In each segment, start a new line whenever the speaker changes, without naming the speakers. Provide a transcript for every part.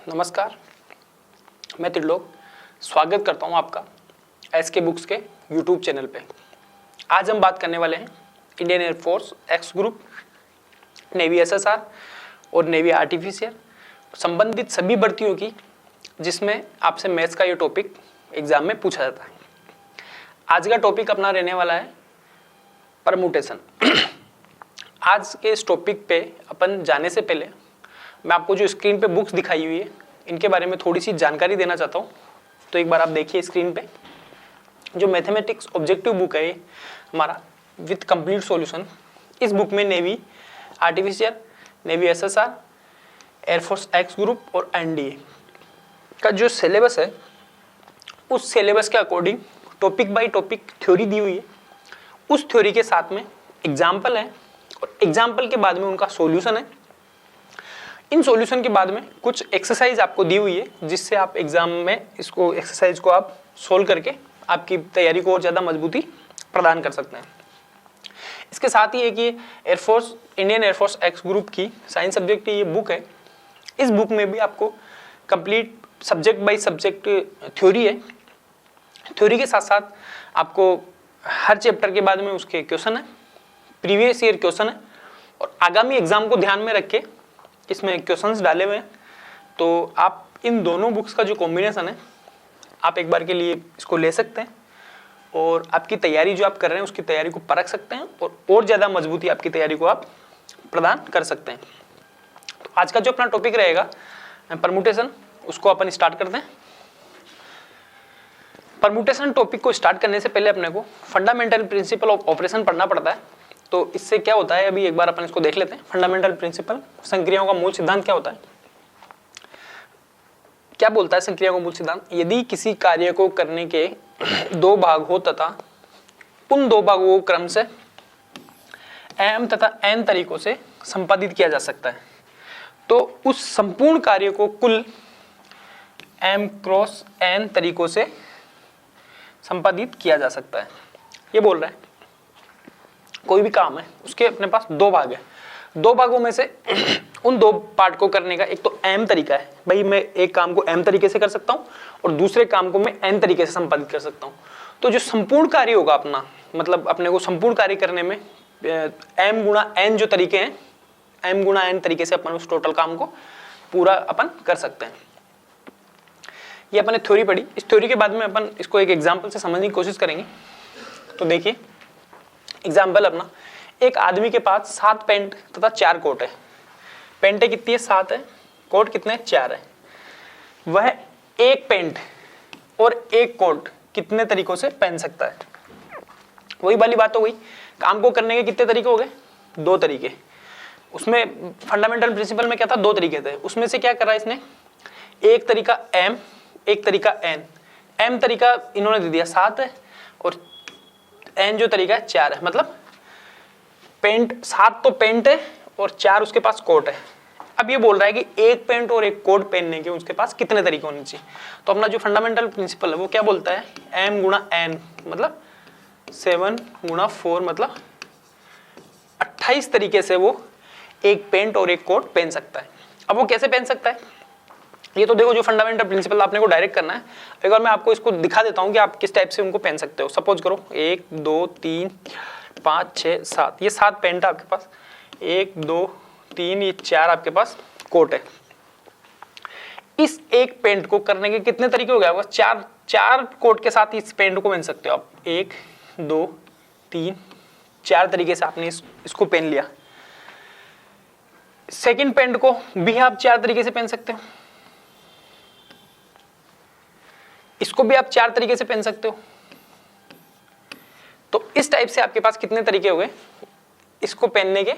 नमस्कार, मैं त्रिलोक स्वागत करता हूं आपका एसके बुक्स के यूट्यूब चैनल पे। आज हम बात करने वाले हैं Indian air force X group, navy SSR और नेवी आर्टिफिशियर संबंधित सभी भर्तियों की, जिसमें आपसे मैथ्स का ये टॉपिक एग्जाम में पूछा जाता है। आज का टॉपिक अपना रहने वाला है परमुटेशन। आज के इस टॉपिक पे अपन जाने से पहले मैं आपको जो स्क्रीन पे बुक्स दिखाई हुई है इनके बारे में थोड़ी सी जानकारी देना चाहता हूँ। तो एक बार आप देखिए स्क्रीन पे, जो मैथमेटिक्स ऑब्जेक्टिव बुक है हमारा विथ कंप्लीट सॉल्यूशन। इस बुक में navy artificer, navy SSR, air force X group और एनडीए का जो सिलेबस है उस सिलेबस के according topic by topic theory दी हुई है। उस थ्योरी के साथ में एग्जाम्पल है और एग्जाम्पल के बाद में उनका सॉल्यूशन है। इन सॉल्यूशन के बाद में कुछ एक्सरसाइज आपको दी हुई है, जिससे आप एग्जाम में इसको एक्सरसाइज को आप सोल्व करके आपकी तैयारी को और ज़्यादा मजबूती प्रदान कर सकते हैं। इसके साथ ही है कि air force Indian air force X group की साइंस सब्जेक्ट की ये बुक है। इस बुक में भी आपको complete subject by subject theory है। थ्योरी के साथ साथ आपको हर चैप्टर के बाद में उसके क्वेश्चन है, प्रीवियस ईयर क्वेश्चन है और आगामी एग्जाम को ध्यान में रख के इसमें क्वेश्चंस डाले हुए हैं। तो आप इन दोनों बुक्स का जो कॉम्बिनेशन है आप एक बार के लिए इसको ले सकते हैं और आपकी तैयारी जो आप कर रहे हैं उसकी तैयारी को परख सकते हैं और ज़्यादा मजबूती आपकी तैयारी को आप प्रदान कर सकते हैं। तो आज का जो अपना टॉपिक रहेगा परमुटेशन, उसको अपन स्टार्ट करते हैं। परमुटेशन टॉपिक को स्टार्ट करने से पहले अपने को फंडामेंटल प्रिंसिपल ऑफ ऑपरेशन पढ़ना पड़ता है। तो इससे क्या होता है, अभी एक बार अपन इसको देख लेते हैं। फंडामेंटल प्रिंसिपल, संक्रियाओं का मूल सिद्धांत क्या होता है, क्या बोलता है संक्रियाओं का मूल सिद्धांत? यदि किसी कार्य को करने के दो भाग हो तथा उन दो भागों को क्रम से m तथा n तरीकों से संपादित किया जा सकता है, तो उस संपूर्ण कार्य को कुल m क्रॉस n तरीकों से संपादित किया जा सकता है। ये बोल रहा है कोई भी काम है उसके अपने पास दो भाग है, दो भागों में से उन दो पार्ट को करने का एक तो m तरीका है, भाई मैं एक काम को m तरीके से कर सकता हूं और दूसरे काम को मैं n तरीके से संपादित कर सकता हूं। तो जो संपूर्ण कार्य होगा अपना, मतलब अपने को संपूर्ण कार्य करने में m गुणा n जो तरीके हैं, m गुणा n तरीके से अपन उस टोटल काम को पूरा अपन कर सकते हैं। ये अपन ने थ्योरी पढ़ी। इस थ्योरी के बाद में अपन इसको एक एग्जाम्पल से समझने की कोशिश करेंगे। तो देखिए एग्जाम्पल अपना, एक आदमी के पास 7 पेंट तथा 4 कोट है। पेंटें कितनी है? 7 है। कोट कितने? 4 है। वह एक पेंट और एक कोट कितने तरीकों से पहन सकता है? वही वाली बात हो गई, काम को करने के कितने तरीके हो गए? 2 तरीके। उसमें फंडामेंटल प्रिंसिपल में क्या था? 2 तरीके थे। उसमें से क्या करा इसने? एक तरीका m, एक तरीका n। m तरीका इन्होंने दे दिया 7 है और n जो तरीका है 4 है। मतलब पेंट 7 तो पेंट है और 4 उसके पास कोट है। अब ये बोल रहा है कि एक पेंट और एक कोट पहनने के उसके पास कितने तरीके होने चाहिए। तो अपना जो फंडामेंटल प्रिंसिपल है वो क्या बोलता है? m गुणा n मतलब 7 गुणा 4 मतलब 28 तरीके से वो एक पेंट और एक कोट पहन सकता है। अब वो कैसे पहन सकता है? ये तो देखो जो फंडामेंटल प्रिंसिपल आपने को डायरेक्ट करना है। एक बार मैं आपको इसको दिखा देता हूँ कि आप किस टाइप से उनको पहन सकते हो। सपोज करो 1 2 3 5 6 7, ये 7 पेंट है आपके पास। 1 2 3 ये 4 आपके पास कोट है। इस एक पेंट को करने के कितने तरीके हो गए? 4 कोट के साथ इस पेंट को पहन सकते हो आप। 1 2 3 4 तरीके से आपने इसको पहन लिया। सेकेंड पेंट को भी आप 4 तरीके से पहन सकते हो। इसको भी आप 4 तरीके से पहन सकते हो। तो इस टाइप से आपके पास कितने तरीके हो गए इसको पहनने के?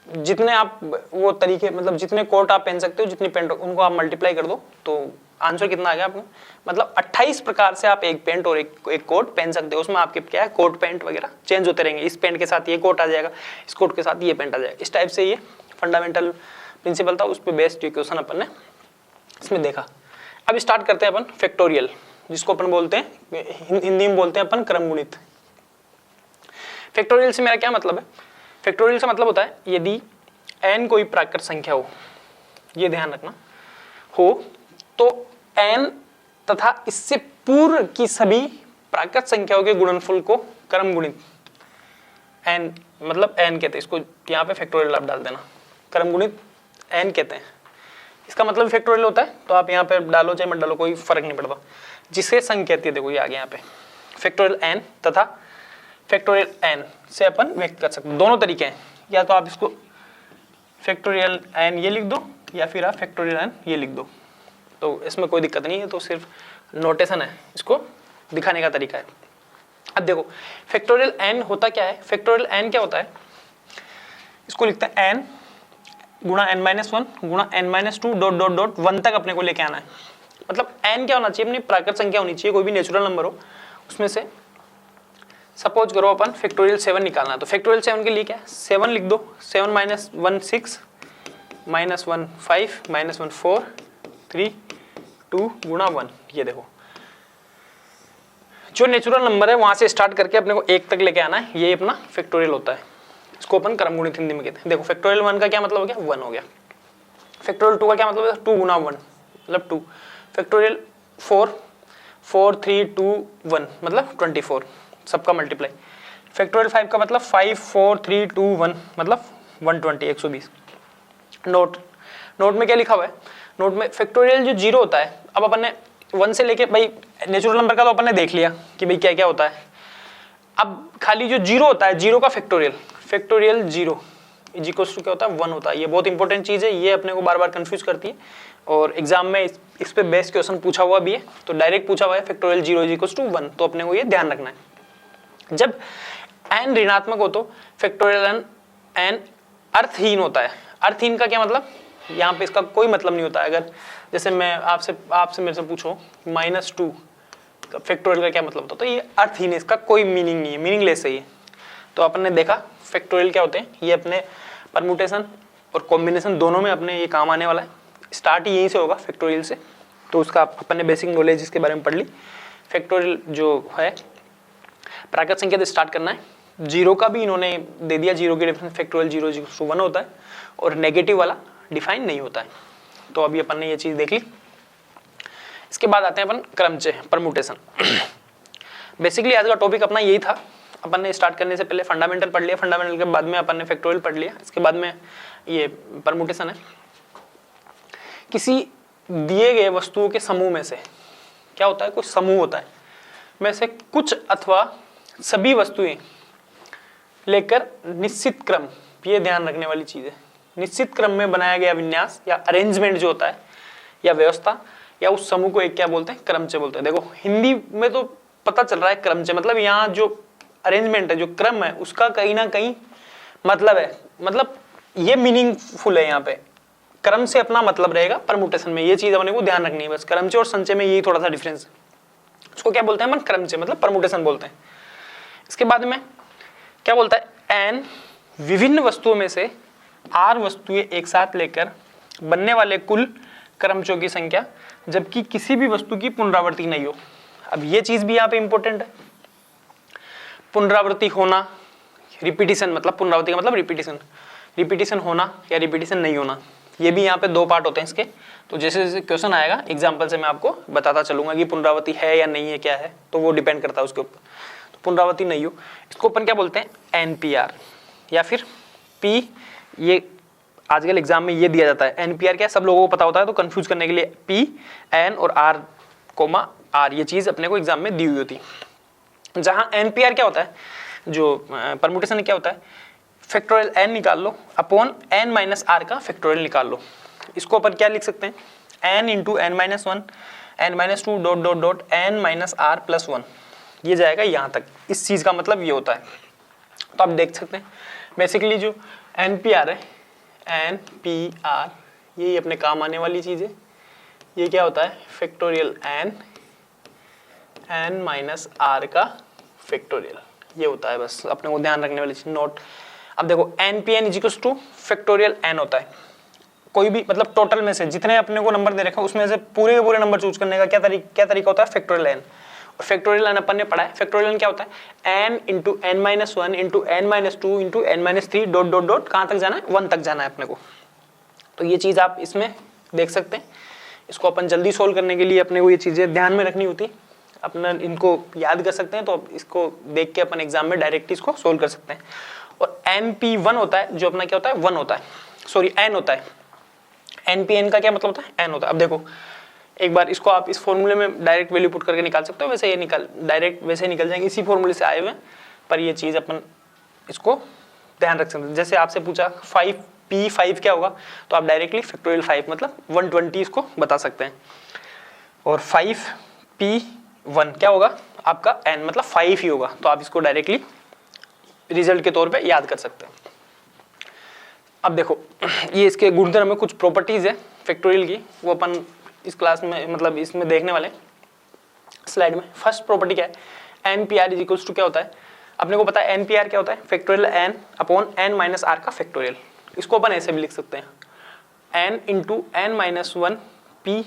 जितने आप वो तरीके, मतलब जितने कोट आप पहन सकते हो, जितनी पेंट उनको आप मल्टीप्लाई कर दो तो आंसर कितना आ गया आपको? मतलब 28 प्रकार से आप एक पेंट और एक कोट पहन सकते हो। उसमें आपके क्या है, कोट पैंट वगैरह चेंज होते रहेंगे। इस पेंट के साथ ये कोट आ जाएगा, इस कोट के साथ ये पेंट आ जाएगा। इस टाइप से ये फंडामेंटल प्रिंसिपल था, उस पर बेस्ड क्वेश्चन अपन ने इसमें देखा। अब स्टार्ट करते हैं अपन फैक्टोरियल, जिसको अपन बोलते हैं हिंदी में बोलते हैं अपन क्रमगुणित। फैक्टोरियल से मेरा क्या मतलब है? फैक्टोरियल से मतलब होता है यदि n कोई प्राकृत संख्या हो, ये ध्यान रखना, हो तो n तथा इससे पूर्व की सभी प्राकृत संख्याओं के गुणनफल को क्रम गुणित n मतलब n कहते हैं इसको, यहाँ पे फैक्टोरियल आप डाल देना, क्रम गुणित n कहते हैं। इसका मतलब फैक्टोरियल होता है, तो आप यहाँ पे डालो चाहे मत डालो कोई फर्क नहीं पड़ता, जिसे संख्या कहती है। देखो ये आ गया यहाँ पे फैक्टोरियल n तथा फैक्टोरियल n से अपन व्यक्त कर सकते हैं। दोनों तरीके हैं, या तो आप इसको फैक्टोरियल n ये लिख दो या फिर आप फैक्टोरियल n ये लिख दो, तो इसमें कोई दिक्कत नहीं है, तो सिर्फ नोटेशन है, इसको दिखाने का तरीका है। अब देखो फैक्टोरियल n होता क्या है, फैक्टोरियल n क्या होता है, इसको लिखते हैं n गुणा n-1 गुणा n-2 डॉट डॉट डॉट 1 तक अपने को लेके आना है। मतलब n क्या होना चाहिए, अपनी प्राकृत संख्या होनी चाहिए, कोई भी नेचुरल नंबर हो उसमें से। सपोज करो अपन फैक्टोरियल 7 निकालना है, तो फैक्टोरियल 7 के लिए क्या है, 7 लिख दो, 7 माइनस 1 6 माइनस 1 5 माइनस 1 4 3 2 गुणा 1। ये देखो जो नेचुरल नंबर है वहां से स्टार्ट करके अपने को 1 तक लेके आना है, ये अपना फैक्टोरियल होता है। इसको अपन क्रम गुणित हिंदी में कहते हैं। देखो फैक्टोरियल 1 का क्या मतलब हो गया, 1 हो गया। फैक्टोरियल 2 का क्या मतलब है, 2 गुना 1 मतलब 2। फैक्टोरियल 4 4 3 2 1 मतलब 24, सबका मल्टीप्लाई। फैक्टोरियल 5 का मतलब 5 4 3 2 1 मतलब 120 120। नोट में क्या लिखा हुआ है, नोट में फैक्टोरियल जो 0 होता है, अब अपन ने 1 से लेके, भाई नेचुरल नंबर का तो अपन ने देख लिया कि भाई क्या क्या होता है। अब खाली जो 0 होता है, 0 का फैक्टोरियल 0 इज इक्वल्स टू क्या होता है, 1 होता है। ये बहुत इंपॉर्टेंट चीज है, ये अपने को बार बार कंफ्यूज करती है और एग्जाम में इस पे बेस क्वेश्चन पूछा हुआ भी है, तो डायरेक्ट पूछा हुआ है फैक्टोरियल 0 इज इक्वल्स टू 1, तो अपने को ये ध्यान रखना है। जब n ऋणात्मक हो तो फैक्टोरियल n अर्थहीन होता है। अर्थहीन का क्या मतलब, यहाँ पे इसका कोई मतलब नहीं होता है। अगर जैसे मैं आपसे मेरे से पूछो -2 फैक्टोरियल का क्या मतलब होता है, तो ये अर्थहीन है, इसका कोई मीनिंग नहीं है, मीनिंगलेस है ये। तो अपन ने देखा फैक्टोरियल क्या होते हैं, ये अपने परम्यूटेशन और कॉम्बिनेशन दोनों में अपने ये काम आने वाला है। स्टार्ट ही यहीं से होगा फैक्टोरियल से, तो उसका अपन ने बेसिक नॉलेज इसके बारे में पढ़ ली। फैक्टोरियल जो है प्राकृत संख्या से स्टार्ट करना है। 0 का भी इन्होंने दे दिया, 0 की डिफरेंस फैक्टोरियल 0 1 होता है और नेगेटिव वाला डिफाइन नहीं होता है। तो अभी अपन ने ये चीज देख ली। इसके बाद आते हैं अपन क्रमचय परम्यूटेशन। बेसिकली आज का टॉपिक अपना यही था। अपन ने स्टार्ट करने से पहले फंडामेंटल पढ़ लिया, फंडामेंटल के बाद में अपन ने फैक्टोरियल पढ़ लिया, इसके बाद में ये परम्यूटेशन है। किसी दिए गए वस्तुओं के समूह में से क्या होता है, कुछ समूह होता है, में से कुछ अथवा सभी वस्तुएं लेकर निश्चित क्रम, ये ध्यान रखने वाली चीज है, निश्चित क्रम में बनाया गया विन्यास या अरेंजमेंट जो होता है या व्यवस्था या उस समूह को एक क्या बोलते हैं, क्रमचय बोलते हैं। देखो हिंदी में तो पता चल रहा है क्रमचय, मतलब यहाँ जो अरेंजमेंट है, जो क्रम है, उसका कहीं ना कहीं मतलब है, मतलब ये मीनिंगफुल है। यहाँ पे क्रम से अपना मतलब रहेगा परम्यूटेशन में, ये चीज अपने को ध्यान रखनी है बस। क्रमचय और संचय में यही थोड़ा सा डिफरेंस है। उसको क्या बोलते हैं अपन, क्रमचय मतलब परम्यूटेशन बोलते हैं। इसके बाद में क्या बोलता है, n विभिन्न वस्तुओं में से r वस्तुएं एक साथ लेकर बनने वाले कुल क्रमचयों की संख्या, जबकि किसी भी वस्तु की पुनरावृत्ति नहीं हो। अब ये चीज भी यहाँ पे इंपॉर्टेंट है। पुनरावृत्ति होना, रिपीटिशन, मतलब पुनरावृत्ति का मतलब रिपीटिशन होना या रिपीटिशन नहीं होना, ये भी यहाँ पे 2 पार्ट होते हैं इसके। तो जैसे जैसे क्वेश्चन आएगा एग्जाम्पल से मैं आपको बताता चलूंगा कि पुनरावृत्ति है या नहीं है, क्या है, तो वो डिपेंड करता है उसके ऊपर। तो पुनरावृत्ति नहीं हो, इसको अपन क्या बोलते हैं, NPR या फिर P। ये आजकल एग्जाम में ये दिया जाता है। NPR क्या है, सब लोगों को पता होता है, तो कंफ्यूज करने के लिए P N और R कोमा R ये चीज अपने को एग्जाम में दी हुई होती है। जहां NPR क्या होता है, जो परम्यूटेशन क्या होता है, फैक्टोरियल n निकाल लो अपॉन n माइनस r का फैक्टोरियल निकाल लो। इसको अपन क्या लिख सकते हैं, n into n minus 1 n minus 2 dot dot dot n minus r plus 1, ये जाएगा यहाँ तक। इस चीज का मतलब ये होता है। तो आप देख सकते हैं बेसिकली जो NPR है, NPR ये अपने काम आने वाली चीज है। ये क्या होता है, फैक्टोरियल n माइनस r का फैक्टोरियल, ये होता है। बस अपने को ध्यान रखने वाली चीज नोट। अब देखो NPN is equals two factorial n होता है। कोई भी मतलब टोटल में से जितने अपने को नंबर दे रखे हैं उसमें से पूरे के पूरे नंबर चूज करने का क्या तरीका होता है, फैक्टोरियल n। और फैक्टोरियल n अपन ने पढ़ा है, फैक्टोरियल n क्या होता है, n into n minus 1 into n minus 2 into n minus 3 dot dot dot कहाँ तक जाना है, 1 तक जाना है अपने को। तो ये चीज आप इसमें देख सकते हैं इसको अपन जल्दी सोल्व करने के लिए अपने को ये चीज़ें ध्यान में रखनी होती, अपना इनको याद कर सकते हैं, तो इसको देख के अपन एग्जाम में डायरेक्ट इसको सोल्व कर सकते हैं। और NP1 होता है जो अपना क्या होता है 1 होता है, सॉरी n होता है, NPn का क्या मतलब होता है n होता है। अब देखो एक बार इसको आप इस फॉर्मूले में डायरेक्ट वैल्यू पुट करके निकाल सकते हो, वैसे ये डायरेक्ट वैसे निकल जाएंगे, इसी फॉर्मूले से आए हुए, पर ये चीज़ अपन इसको ध्यान रख सकते हैं। जैसे आपसे पूछा 5P5 क्या होगा, तो आप डायरेक्टली फैक्टोरियल 5 मतलब 120 इसको बता सकते हैं। और 5P1 क्या होगा आपका n मतलब 5 ही होगा, तो आप इसको डायरेक्टली रिजल्ट के तौर पे याद कर सकते हैं। अब देखो ये इसके गुणधर्म में कुछ प्रॉपर्टीज है फैक्टोरियल की, वो अपन इस क्लास में मतलब इसमें देखने वाले स्लाइड में। फर्स्ट प्रॉपर्टी क्या है, NPR इज इक्वल्स टू क्या होता है, अपने को पता है NPR क्या होता है, factorial n upon n minus r का फैक्टोरियल। इसको अपन ऐसे भी लिख सकते हैं n into n minus 1 p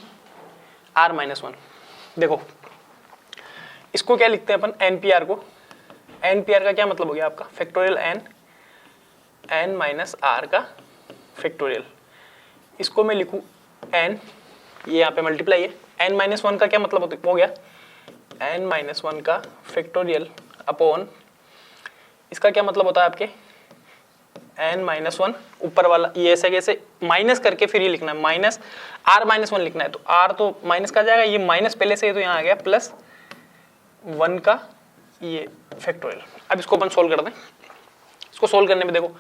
r minus 1। देखो इसको क्या लिखते हैं अपन NPR को, NPR का क्या मतलब हो गया आपका फैक्टोरियल n माइनस r का फैक्टोरियल। इसको मैं लिखूं n, ये यहाँ पे मल्टीप्लाई है, n माइनस 1 का क्या मतलब हो गया n माइनस 1 का फैक्टोरियल अपॉन, इसका क्या मतलब होता है आपके n माइनस 1 ऊपर वाला, ये ऐसे कैसे माइनस करके फिर ये लिखना है, माइनस r माइनस 1 लिखना है, तो r तो माइनस का जाएगा, ये माइनस पहले से है तो यहाँ आ गया प्लस 1 का ये फैक्टोरियल। अब इसको अपन सोल्व कर दें। इसको सोल्व करने में देखो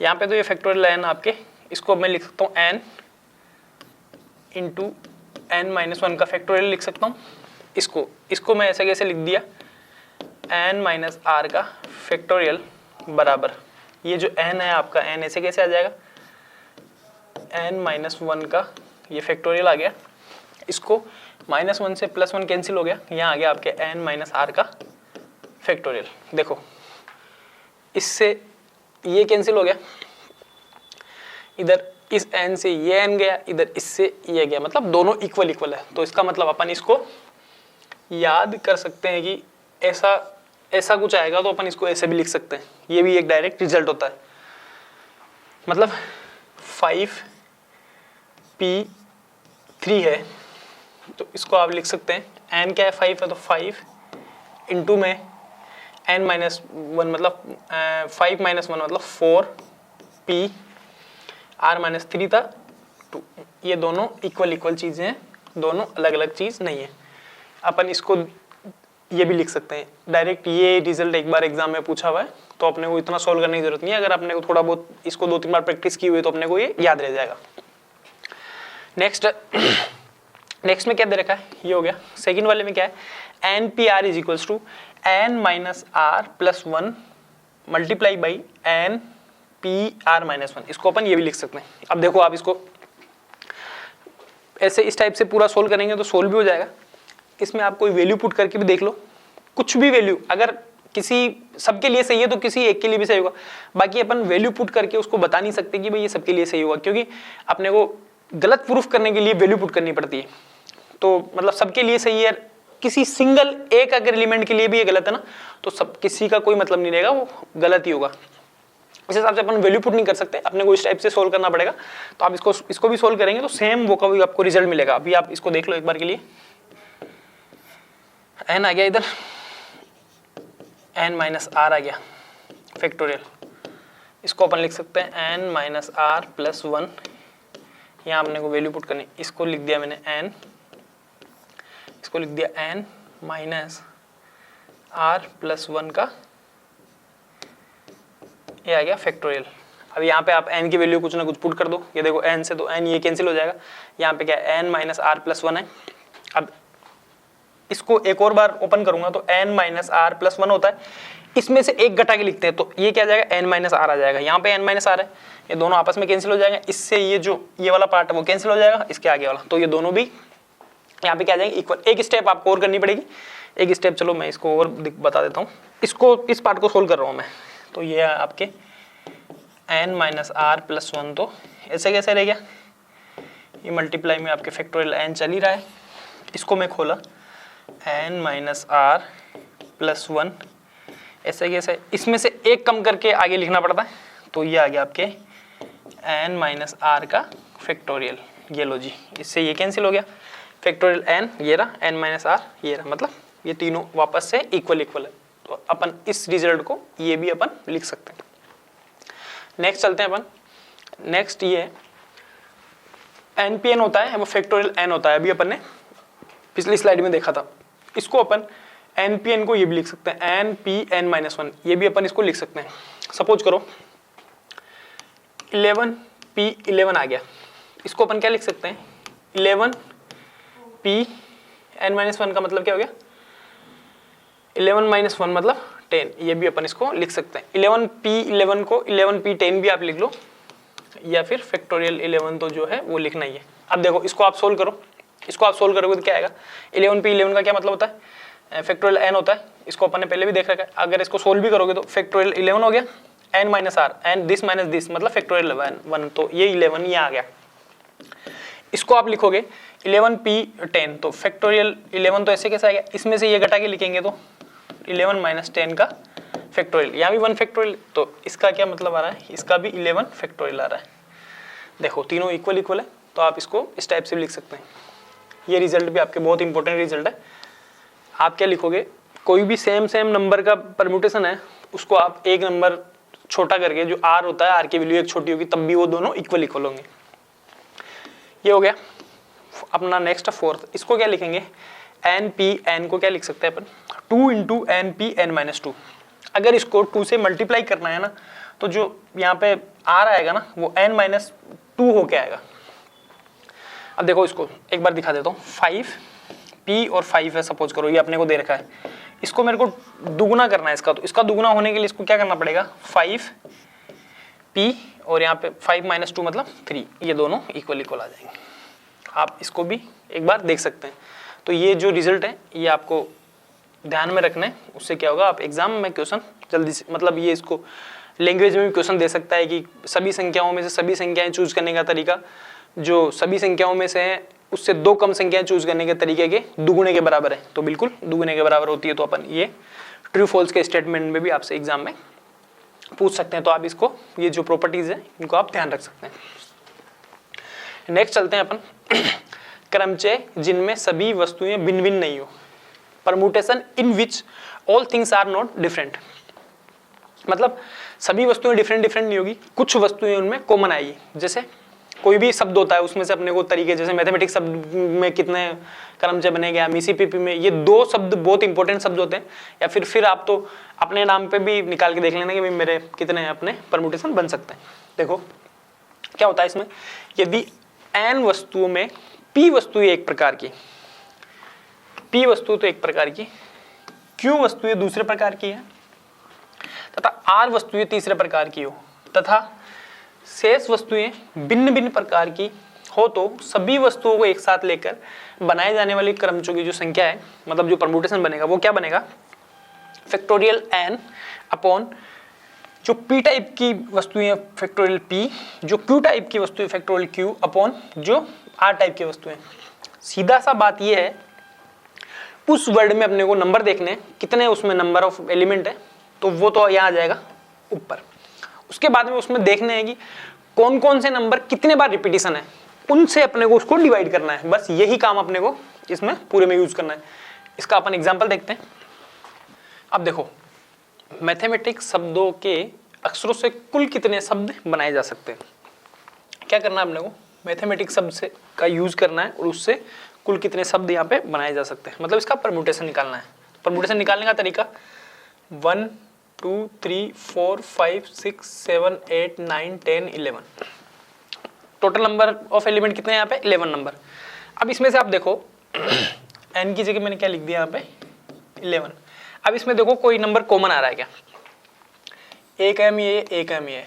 यहाँ पे तो ये फैक्टोरियल n आपके, इसको मैं लिख सकता हूँ n इंटू n माइनस 1 का फैक्टोरियल लिख सकता हूँ। इसको मैं ऐसे कैसे लिख दिया n माइनस r का फैक्टोरियल बराबर, ये जो n है आपका n ऐसे कैसे आ जाएगा n माइनस 1 का ये फैक्टोरियल आ गया, इसको माइनस 1 से प्लस 1 कैंसिल हो गया, यहाँ आ गया आपके n माइनस r का फैक्टोरियल। देखो इससे ये कैंसिल हो गया, इधर इस n से ये n गया, इधर इससे ये गया, मतलब दोनों इक्वल इक्वल है, तो इसका मतलब अपन इसको याद कर सकते हैं कि ऐसा कुछ आएगा, तो अपन इसको ऐसे भी लिख सकते हैं, ये भी एक डायरेक्ट रिजल्ट होता है। मतलब 5P3 है तो इसको आप लिख सकते हैं n क्या है 5 है, तो 5 इंटू में n माइनस 1 मतलब 5 माइनस 1 मतलब 4P r माइनस 3 था 2, ये दोनों इक्वल चीज़ें हैं, दोनों अलग अलग चीज़ नहीं है। अपन इसको ये भी लिख सकते हैं डायरेक्ट, ये रिजल्ट एक बार एग्जाम में पूछा हुआ है, तो अपने को इतना सॉल्व करने की जरूरत नहीं है, अगर अपने को थोड़ा बहुत इसको 2-3 बार प्रैक्टिस की हुई है तो अपने को ये याद रह जाएगा। नेक्स्ट में क्या दे रखा है, ये हो गया। सेकंड वाले में क्या है, NPR is equals to n minus r plus 1 multiply by NPR minus 1। इसको अपन ये भी लिख सकते हैं। अब देखो आप इसको ऐसे इस टाइप से पूरा सोल्व करेंगे तो सोल्व भी हो जाएगा। इसमें आप कोई वैल्यू पुट करके भी देख लो, कुछ भी वैल्यू, अगर किसी सबके लिए सही है तो किसी एक के लिए भी सही होगा, बाकी अपन वैल्यू पुट करके उसको बता नहीं सकते कि भाई ये सबके लिए सही होगा, क्योंकि अपने को गलत प्रूफ करने के लिए वैल्यू पुट करनी पड़ती है। तो मतलब सबके लिए सही है, किसी सिंगल एक अगर एलिमेंट के लिए भी ये गलत है ना, तो सब किसी का कोई मतलब नहीं रहेगा, वो गलत ही होगा। इस हिसाब से अपन वैल्यू पुट नहीं कर सकते, अपने को इस टाइप से सोल्व करना पड़ेगा। तो आप इसको भी सोल्व करेंगे तो सेम वो का भी आपको रिजल्ट मिलेगा। अभी आप इसको देख लो एक बार के लिए, n आ गया, इधर n माइनस r आ गया फैक्टोरियल, इसको अपन लिख सकते हैं n माइनस r प्लस 1, यहाँ अपने को वैल्यू पुट करनी, इसको लिख दिया मैंने n, इसको लिख दिया n माइनस r प्लस 1 का ये आ गया फैक्टोरियल। अब यहाँ पे आप n की वैल्यू कुछ ना कुछ पुट कर दो, ये देखो n से तो n ये कैंसिल हो जाएगा, यहाँ पे क्या है n माइनस r प्लस 1 है। अब इसको एक और बार ओपन करूंगा तो n माइनस r प्लस 1 होता है, इसमें से एक घटा के लिखते हैं तो ये क्या आ जाएगा n माइनस r आ जाएगा, यहाँ पे n माइनस r है, ये दोनों आपस में कैंसिल हो जाएगा, इससे ये जो ये वाला पार्ट है वो कैंसिल हो जाएगा इसके आगे वाला, तो ये दोनों भी यहाँ पे क्या आ जाएंगे इक्वल। एक स्टेप आपको और करनी पड़ेगी, एक स्टेप चलो मैं इसको और बता देता हूँ, इसको इस पार्ट को सोल्व कर रहा हूँ मैं। तो ये आपके n माइनस r प्लस 1, तो ऐसे कैसे रह गया, ये मल्टीप्लाई में आपके फैक्टोरियल n चल ही रहा है, इसको मैं खोला n माइनस r प्लस 1, ऐसे कैसे, इसमें से एक कम करके आगे लिखना पड़ता है, तो ये आ गया आपके n माइनस r का फैक्टोरियल। ये लो जी, इससे ये कैंसिल हो गया, फैक्टोरियल एन ये रहा, एन माइनस आर ये रहा, मतलब ये तीनों वापस से इक्वल इक्वल है। तो अपन इस रिजल्ट को ये भी अपन लिख सकते हैं। नेक्स्ट चलते हैं अपन। नेक्स्ट ये एन पी एन होता है, वो फैक्टोरियल एन होता है, अभी अपन ने पिछली स्लाइड में देखा था। इसको अपन एन पी एन को ये भी लिख सकते हैं, N P N minus one, ये भी अपन इसको लिख सकते हैं। सपोज करो 11 पी 11 आ गया, इसको अपन क्या लिख सकते हैं, 11 पी एन माइनस वन का मतलब क्या हो गया, 11 माइनस वन मतलब 10, ये भी अपन इसको लिख सकते हैं। 11 पी 11 को 11 पी 10 भी आप लिख लो, या फिर फैक्टोरियल 11 तो जो है वो लिखना ही है। अब देखो इसको आप सोल्व करो, इसको आप सोल्व करोगे तो क्या आएगा, 11 पी 11 का क्या मतलब होता है, फैक्टोरियल एन होता है, इसको अपन ने पहले भी देख रखा है। अगर इसको सोल्व भी करोगे तो फैक्टोरियल 11 हो गया, N minus R, N this minus this मतलब फैक्टोरियल 1, तो ये 11 ये आ गया। इसको आप लिखोगे 11 पी 10, तो फैक्टोरियल 11 तो ऐसे कैसे आएगा, इसमें से ये घटा के लिखेंगे तो 11 माइनस 10 का फैक्टोरियल, यहाँ भी 1 फैक्टोरियल, तो इसका क्या मतलब आ रहा है, इसका भी 11 फैक्टोरियल आ रहा है। देखो तीनों इक्वल इक्वल है, तो आप इसको इस टाइप से भी लिख सकते हैं। ये रिजल्ट भी आपके बहुत इंपॉर्टेंट रिजल्ट है। आप क्या लिखोगे, कोई भी सेम नंबर का परम्यूटेशन है, उसको आप एक नंबर छोटा करके, जो आर होता है, आर की वैल्यू एक छोटी होगी, तब भी वो दोनों इक्वल इक्वल होंगे। ये हो गया अपना नेक्स्ट फोर्थ। इसको क्या लिखेंगे, एन पी एन को क्या लिख सकते हैं अपन, 2 into N P N minus 2। अगर इसको 2 से मल्टीप्लाई करना है ना, तो जो यहाँ पे आर आएगा ना, वो एन माइनस 2 होके आएगा। अब देखो इसको एक बार दिखा देता हूँ, 5 पी और 5 है, सपोज करो ये अपने को दे रखा है, इसको मेरे को दुगुना करना है इसका, तो इसका दुगुना होने के लिए इसको क्या करना पड़ेगा, 5 पी और यहाँ पे 5 माइनस 2 मतलब 3, ये दोनों इक्वल इक्वल आ जाएंगे। आप इसको भी एक बार देख सकते हैं। तो ये जो रिजल्ट है ये आपको ध्यान में रखना है, उससे क्या होगा, आप एग्जाम में क्वेश्चन जल्दी से, मतलब ये इसको लैंग्वेज में भी क्वेश्चन दे सकता है कि सभी संख्याओं में से सभी संख्याएं चूज करने का तरीका जो सभी संख्याओं में से है उससे 2 कम संख्याएं चूज करने के तरीके के दुगुने के बराबर है, तो बिल्कुल दुगुने के बराबर होती है। तो अपन ये ट्रू फॉल्स के स्टेटमेंट में भी आपसे एग्जाम में पूछ सकते हैं, तो आप इसको ये जो प्रॉपर्टीज है इनको आप ध्यान रख सकते हैं। नेक्स्ट चलते हैं अपन क्रमचय जिनमें सभी वस्तुएं भिन्न भिन्न नहीं हो, permutation in which all things are not different, मतलब सभी वस्तुएं डिफरेंट डिफरेंट नहीं होगी, कुछ वस्तुएं उनमें कॉमन आएगी। जैसे कोई भी शब्द होता है उसमें से अपने को तरीके, जैसे मैथमेटिक्स शब्द में कितने क्रमचय बनेगा, मीसीपीपी में ये 2 शब्द बहुत इंपॉर्टेंट शब्द होते हैं, या फिर आप तो अपने नाम पे भी निकाल के देख लेना कि मेरे कितने अपने परमुटेशन बन सकते हैं। देखो क्या होता है इसमें, यदि एन वस्तुओं में पी वस्तु एक प्रकार की, पी वस्तु तो एक प्रकार की, क्यू वस्तुएं दूसरे प्रकार की है, तथा आर वस्तुएं तीसरे प्रकार की हो, तथा शेष वस्तुएं भिन्न भिन्न प्रकार की हो, तो सभी वस्तुओं को एक साथ लेकर बनाए जाने वाली क्रमचयों की जो संख्या है, मतलब जो परम्यूटेशन बनेगा वो क्या बनेगा, फैक्टोरियल एन अपॉन जो पी टाइप की वस्तुएं फैक्टोरियल पी, जो क्यू टाइप की वस्तुएं फैक्टोरियल क्यू अपॉन जो आर टाइप की वस्तुएं। सीधा सा बात यह है, उस वर्ड में अपने को नंबर देखने कितने उसमें नंबर ऑफ एलिमेंट है, तो वो तो यहाँ आ जाएगा ऊपर। उसके बाद में उसमें देखने हैं कि कौन कौन से नंबर कितने बार रिपीटिशन है, उनसे अपने को उसको डिवाइड करना है। बस यही काम अपने को इसमें पूरे में यूज करना है। इसका अपन एग्जांपल देखते हैं। अब देखो मैथमेटिक्स शब्दों के अक्षरों से कुल कितने शब्द बनाए जा सकते हैं। क्या करना है अपने को, मैथमेटिक्स शब्द से का यूज करना है और उससे कुल कितने शब्द यहाँ पे बनाए जा सकते हैं, मतलब इसका परम्यूटेशन निकालना है। परम्यूटेशन निकालने का तरीका 1 2 3 4 5 6 7 8 9 10 11, टोटल नंबर ऑफ एलिमेंट कितने हैं यहाँ पे 11 नंबर। अब इसमें से आप देखो n की जगह मैंने क्या लिख दिया यहाँ पे 11। अब इसमें देखो कोई नंबर कॉमन आ रहा है क्या, एक m ये, एक m ये,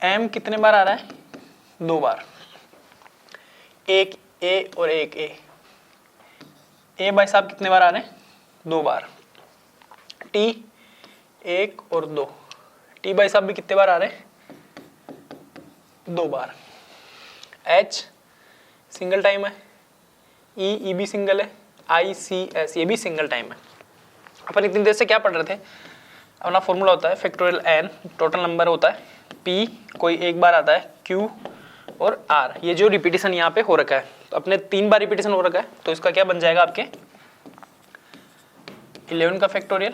m कितने बार आ रहा है 2 बार, एक a और एक a भाई साहब कितने बार आ रहे हैं 2 बार, t 1 और 2, t भाई साहब भी कितने बार आ रहे हैं 2 बार, h सिंगल टाइम है, e भी सिंगल है, i c s ये भी सिंगल टाइम है। अपन इतनी देर से क्या पढ़ रहे थे, अपना फॉर्मूला होता है फैक्टोरियल n, टोटल नंबर होता है p, कोई एक बार आता है q और r, ये जो रिपीटिशन यहाँ पे हो रखा है तो अपने 3 बार रिपीटेशन हो रखा है, तो इसका क्या बन जाएगा आपके 11 का फैक्टोरियल,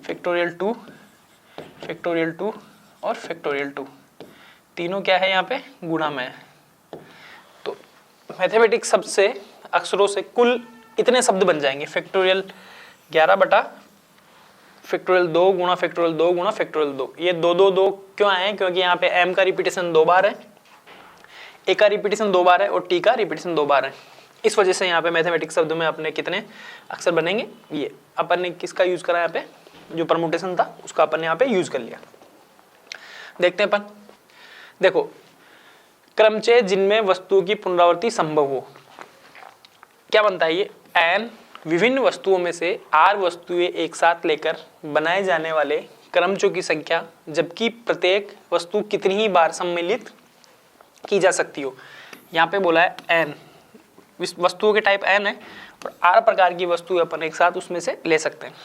फैक्टोरियल 2, फैक्टोरियल 2 और फैक्टोरियल 2, तीनों क्या है यहाँ पे गुणा में है। तो मैथमेटिक्स शब्द से अक्षरों से कुल इतने शब्द बन जाएंगे, फैक्टोरियल 11 बटा फैक्टोरियल 2 गुणा फैक्टोरियल 2 गुणा फैक्टोरियल 2। ये 2 2 2 क्यों आए हैं? क्योंकि यहाँ पे m का रिपीटेशन 2 बार है, a का रिपीटेशन 2 बार है और t का रिपीटेशन 2 बार है। इस वजह से यहाँ पे मैथमेटिक्स शब्द में अपने कितने अक्षर बनेंगे? ये अपन ने किसका यूज करा यहाँ पे, जो परमुटेशन था उसका अपन ने यहाँ पे यूज कर लिया। देखते हैं अपन, देखो क्रमचय जिनमें वस्तुओं की पुनरावृत्ति संभव हो, क्या बनता है ये? n विभिन्न वस्तुओं में से r वस्तुएं एक साथ लेकर बनाए जाने वाले क्रमचयों की संख्या, जबकि प्रत्येक वस्तु कितनी ही बार सम्मिलित की जा सकती हो। यहाँ पे बोला है n, वस्तुओं के टाइप n है और r प्रकार की वस्तु अपन एक साथ उसमें से ले सकते हैं।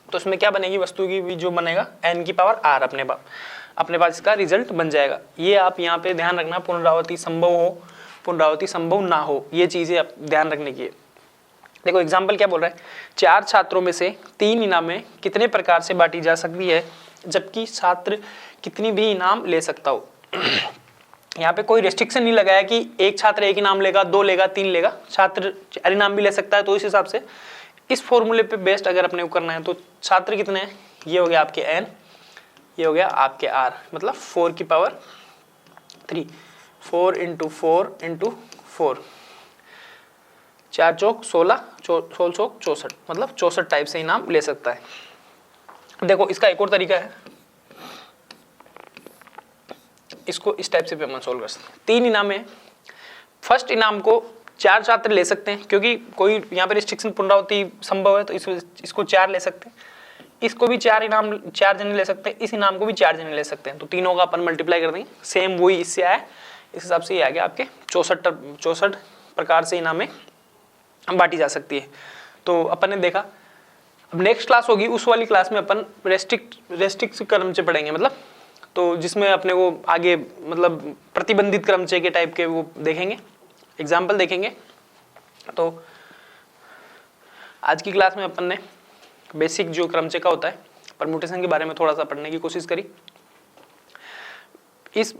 तो उसमें क्या बनेगी वस्तु की भी, जो बनेगा n की पावर r अपने पास इसका रिजल्ट बन जाएगा। ये आप यहाँ पे ध्यान रखना, पुनरावृत्ति संभव हो, पुनरावृत्ति संभव ना हो, ये चीजें आप ध्यान रखने की है। देखो एग्जाम्पल क्या बोल रहा है, 4 छात्रों में से 3 इनामें कितने प्रकार से बांटी जा सकती है, जबकि छात्र कितनी भी इनाम ले सकता हो। यहाँ पे कोई रेस्ट्रिक्शन नहीं लगाया कि एक छात्र 1 इनाम लेगा, 2 लेगा, 3 लेगा, छात्र 4 इनाम भी ले सकता है। तो इस हिसाब से इस फॉर्मूले पे बेस्ड अगर अपने को करना है तो छात्र कितने हैं, ये हो गया आपके n, ये हो गया आपके r, मतलब 4 की पावर 3, 4 इंटू 4 इंटू 4, 4 चौक 16, 16 चौक 64, मतलब 64 टाइप से इनाम ले सकता है। देखो इसका एक और तरीका है, इसको इस टाइप से भी हम सोल्व कर सकते हैं। 3 इनाम है, फर्स्ट इनाम को 4 छात्र ले सकते हैं, क्योंकि कोई यहाँ पे रिस्ट्रिक्शन पुनरावृत्ति संभव है तो इसको 4 ले सकते हैं, इसको भी 4 इनाम 4 जने ले सकते हैं, इस इनाम को भी 4 जने ले सकते हैं। तो तीनों का अपन मल्टीप्लाई कर देंगे, सेम वही इससे आया, इस हिसाब से ये आ गया आपके 64 प्रकार से इनामें बांटी जा सकती है। तो अपन ने देखा, अब नेक्स्ट क्लास होगी, उस वाली क्लास में अपन रेस्ट्रिक्ट क्रमचय पढ़ेंगे, मतलब तो जिसमें अपने को आगे मतलब प्रतिबंधित क्रमचय के टाइप के वो देखेंगे, एग्जाम्पल देखेंगे। तो आज की क्लास में अपन ने बेसिक जो क्रमचय का होता है परम्यूटेशन के बारे में थोड़ा सा पढ़ने की कोशिश करी। इस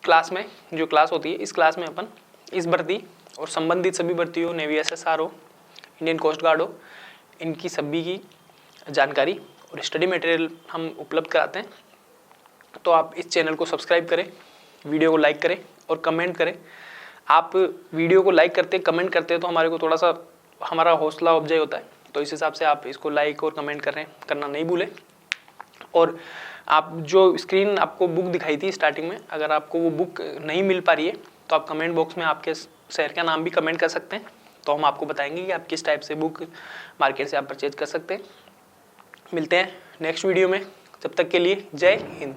क्लास में जो क्लास होती है, इस क्लास में अपन इस भर्ती और संबंधित सभी भर्तियों, नेवी SSR हो, इंडियन कोस्ट गार्ड हो, इनकी सभी की जानकारी और स्टडी मटेरियल हम उपलब्ध कराते हैं। तो आप इस चैनल को सब्सक्राइब करें, वीडियो को लाइक करें और कमेंट करें। आप वीडियो को लाइक करते कमेंट करते हैं तो हमारे को थोड़ा सा हमारा हौसला अफजाई होता है, तो इस हिसाब से आप इसको लाइक और कमेंट करना नहीं भूलें। और आप जो स्क्रीन आपको बुक दिखाई थी स्टार्टिंग में, अगर आपको वो बुक नहीं मिल पा रही है तो आप कमेंट बॉक्स में आपके शहर का नाम भी कमेंट कर सकते हैं, तो हम आपको बताएंगे कि आप किस टाइप से बुक मार्केट से आप परचेज कर सकते हैं। मिलते हैं नेक्स्ट वीडियो में, जब तक के लिए जय हिंद।